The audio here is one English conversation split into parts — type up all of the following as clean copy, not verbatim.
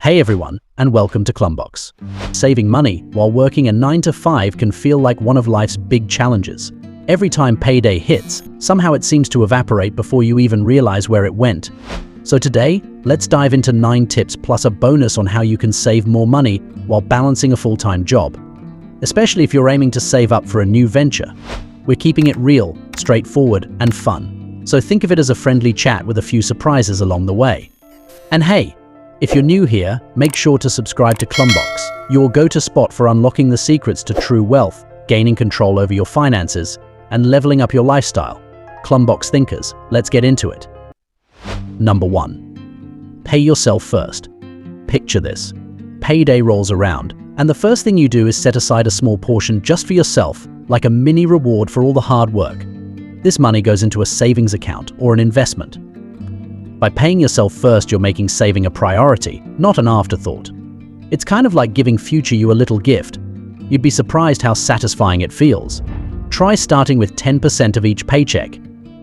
Hey everyone, and welcome to Klumbox. Saving money while working a 9-to-5 can feel like one of life's big challenges. Every time payday hits, somehow it seems to evaporate before you even realize where it went. So today, let's dive into 9 tips plus a bonus on how you can save more money while balancing a full-time job. Especially if you're aiming to save up for a new venture. We're keeping it real, straightforward, and fun. So think of it as a friendly chat with a few surprises along the way. And hey, if you're new here, make sure to subscribe to Klumbox, your go-to spot for unlocking the secrets to true wealth, gaining control over your finances, and leveling up your lifestyle. Klumbox thinkers, let's get into it. Number 1. Pay yourself first. Picture this. Payday rolls around, and the first thing you do is set aside a small portion just for yourself, like a mini reward for all the hard work. This money goes into a savings account or an investment. By paying yourself first, you're making saving a priority, not an afterthought. It's kind of like giving future you a little gift. You'd be surprised how satisfying it feels. Try starting with 10% of each paycheck.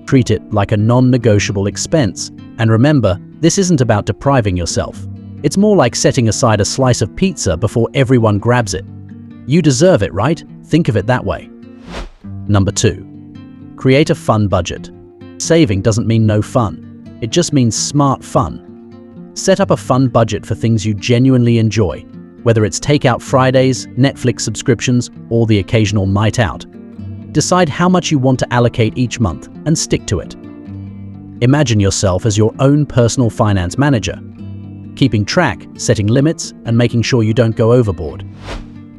Treat it like a non-negotiable expense. And remember, this isn't about depriving yourself. It's more like setting aside a slice of pizza before everyone grabs it. You deserve it, right? Think of it that way. Number 2. Create a fun budget. Saving doesn't mean no fun. It just means smart fun. Set up a fun budget for things you genuinely enjoy, whether it's takeout Fridays, Netflix subscriptions, or the occasional night out. Decide how much you want to allocate each month and stick to it. Imagine yourself as your own personal finance manager, keeping track, setting limits, and making sure you don't go overboard.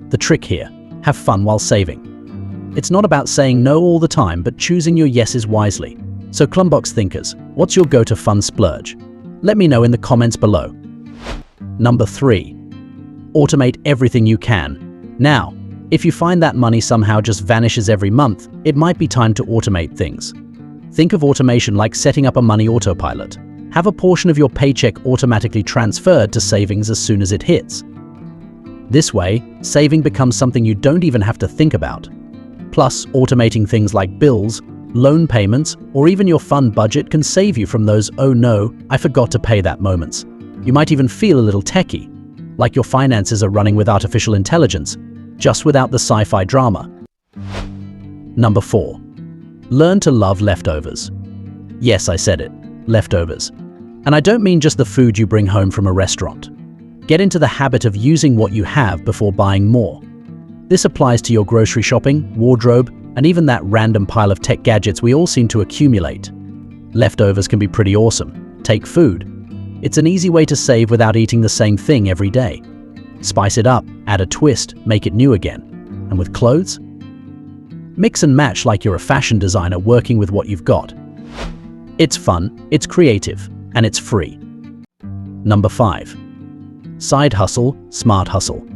The trick here, have fun while saving. It's not about saying no all the time, but choosing your yeses wisely. So Klumbox thinkers, what's your go-to fun splurge? Let me know in the comments below. Number 3. Automate everything you can. Now, if you find that money somehow just vanishes every month, it might be time to automate things. Think of automation like setting up a money autopilot. Have a portion of your paycheck automatically transferred to savings as soon as it hits. This way, saving becomes something you don't even have to think about. Plus, automating things like bills, loan payments, or even your fun budget can save you from those "oh no, I forgot to pay that" moments. You might even feel a little techie, like your finances are running with artificial intelligence, just without the sci-fi drama. Number 4. Learn to love leftovers. Yes, I said it, leftovers. And I don't mean just the food you bring home from a restaurant. Get into the habit of using what you have before buying more. This applies to your grocery shopping, wardrobe, and even that random pile of tech gadgets we all seem to accumulate. Leftovers can be pretty awesome. Take food. It's an easy way to save without eating the same thing every day. Spice it up, add a twist, make it new again. And with clothes? Mix and match like you're a fashion designer working with what you've got. It's fun, it's creative, and it's free. Number 5. Side hustle, smart hustle.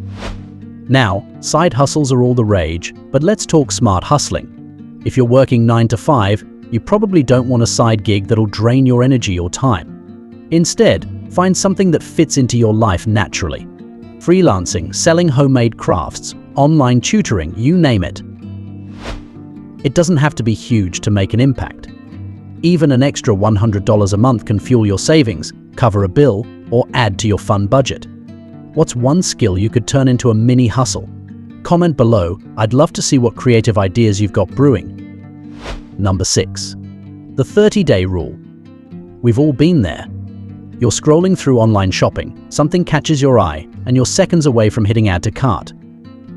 Now, side hustles are all the rage, but let's talk smart hustling. If you're working 9 to 5, you probably don't want a side gig that'll drain your energy or time. Instead, find something that fits into your life naturally. Freelancing, selling homemade crafts, online tutoring, you name it. It doesn't have to be huge to make an impact. Even an extra $100 a month can fuel your savings, cover a bill, or add to your fun budget. What's one skill you could turn into a mini hustle? Comment below, I'd love to see what creative ideas you've got brewing. Number 6. The 30-day rule. We've all been there. You're scrolling through online shopping, something catches your eye, and you're seconds away from hitting add to cart.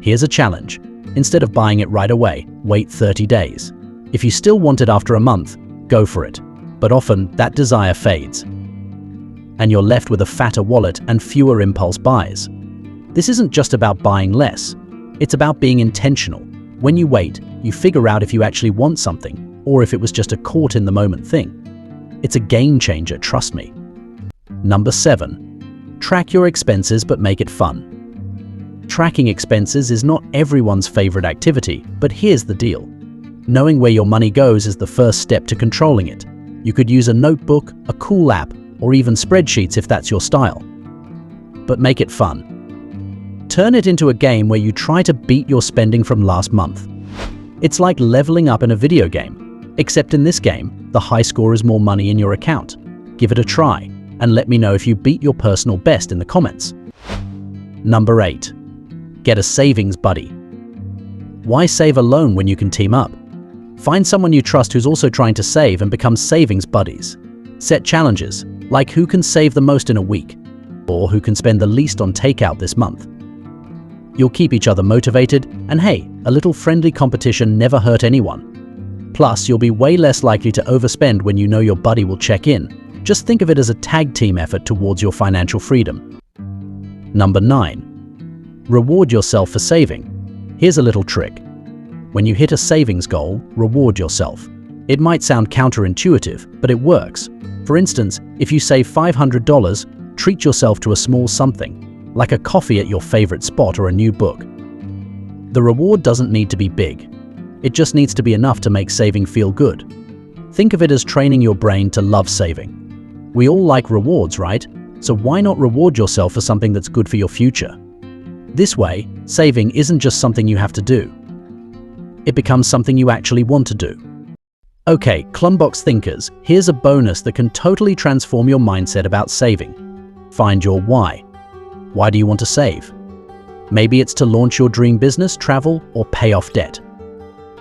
Here's a challenge. Instead of buying it right away, wait 30 days. If you still want it after a month, go for it. But often, that desire fades, and you're left with a fatter wallet and fewer impulse buys. This isn't just about buying less. It's about being intentional. When you wait, you figure out if you actually want something, or if it was just a caught-in-the-moment thing. It's a game changer, trust me. Number 7. Track your expenses but make it fun. Tracking expenses is not everyone's favorite activity, but here's the deal. Knowing where your money goes is the first step to controlling it. You could use a notebook, a cool app, or even spreadsheets if that's your style. But make it fun. Turn it into a game where you try to beat your spending from last month. It's like leveling up in a video game, except in this game, the high score is more money in your account. Give it a try, and let me know if you beat your personal best in the comments. Number 8. Get a savings buddy. Why save alone when you can team up? Find someone you trust who's also trying to save and become savings buddies. Set challenges, like who can save the most in a week, or who can spend the least on takeout this month. You'll keep each other motivated, and hey, a little friendly competition never hurt anyone. Plus, you'll be way less likely to overspend when you know your buddy will check in. Just think of it as a tag team effort towards your financial freedom. Number 9. Reward yourself for saving. Here's a little trick. When you hit a savings goal, reward yourself. It might sound counterintuitive, but it works. For instance, if you save $500, treat yourself to a small something, like a coffee at your favorite spot or a new book. The reward doesn't need to be big. It just needs to be enough to make saving feel good. Think of it as training your brain to love saving. We all like rewards, right? So why not reward yourself for something that's good for your future? This way, saving isn't just something you have to do. It becomes something you actually want to do. Okay, Klumbox thinkers, here's a bonus that can totally transform your mindset about saving. Find your why. Why do you want to save? Maybe it's to launch your dream business, travel, or pay off debt.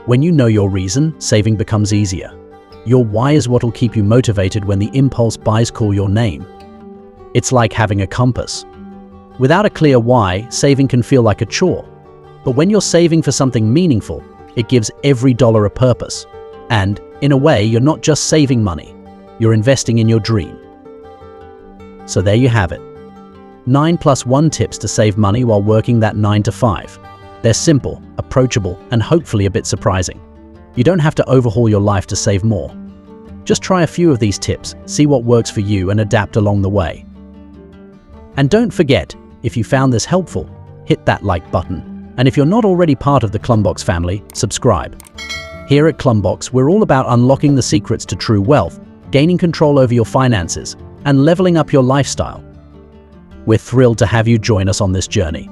When you know your reason, saving becomes easier. Your why is what will keep you motivated when the impulse buys call your name. It's like having a compass. Without a clear why, saving can feel like a chore. But when you're saving for something meaningful, it gives every dollar a purpose. And, in a way, you're not just saving money, you're investing in your dream. So there you have it. 9+1 tips to save money while working that 9 to 5. They're simple, approachable, and hopefully a bit surprising. You don't have to overhaul your life to save more. Just try a few of these tips, see what works for you, and adapt along the way. And don't forget, if you found this helpful, hit that like button. And if you're not already part of the Klumbox family, subscribe. Here at Klumbox, we're all about unlocking the secrets to true wealth, gaining control over your finances, and leveling up your lifestyle. We're thrilled to have you join us on this journey.